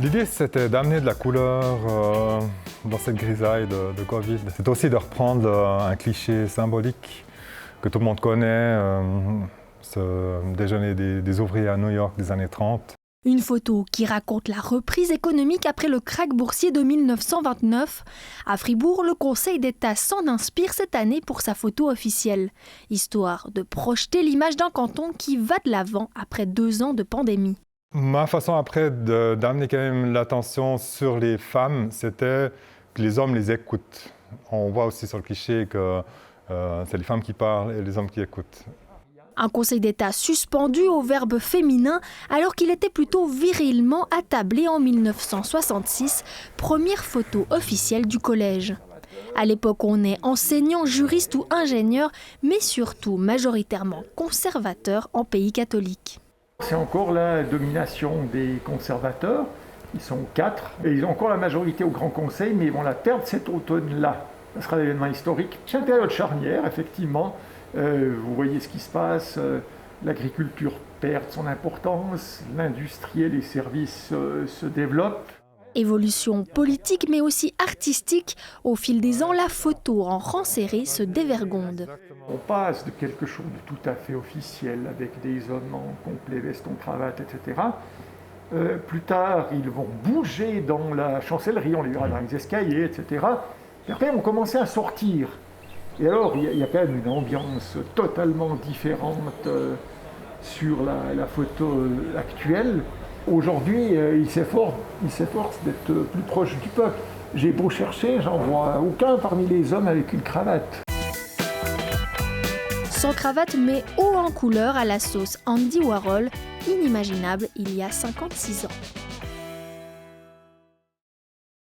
L'idée, c'était d'amener de la couleur dans cette grisaille de Covid. C'est aussi de reprendre un cliché symbolique que tout le monde connaît, ce déjeuner des ouvriers à New York des années 30. Une photo qui raconte la reprise économique après le krach boursier de 1929. À Fribourg, le Conseil d'État s'en inspire cette année pour sa photo officielle, histoire de projeter l'image d'un canton qui va de l'avant après 2 ans de pandémie. Ma façon après d'amener quand même l'attention sur les femmes, c'était que les hommes les écoutent. On voit aussi sur le cliché que c'est les femmes qui parlent et les hommes qui écoutent. Un Conseil d'État suspendu au verbe féminin alors qu'il était plutôt virilement attablé en 1966, première photo officielle du collège. À l'époque, on est enseignant, juriste ou ingénieur, mais surtout majoritairement conservateur en pays catholique. C'est encore la domination des conservateurs, ils sont 4, et ils ont encore la majorité au Grand Conseil, mais ils vont la perdre cet automne-là. Ce sera l'événement historique. C'est une période charnière, effectivement. Vous voyez ce qui se passe, l'agriculture perd son importance, l'industrie et les services se développent. Évolution politique mais aussi artistique, au fil des ans, la photo en rang serré se dévergonde. On passe de quelque chose de tout à fait officiel, avec des hommes en complet, veston, cravate, etc. Plus tard, ils vont bouger dans la chancellerie, on les verra dans les escaliers, etc. Et après, on commençait à sortir. Et alors, il y a quand même une ambiance totalement différente sur la photo actuelle. Aujourd'hui, il s'efforce d'être plus proche du peuple. J'ai beau chercher, j'en vois aucun parmi les hommes avec une cravate. Sans cravate mais haut en couleur à la sauce Andy Warhol, inimaginable il y a 56 ans.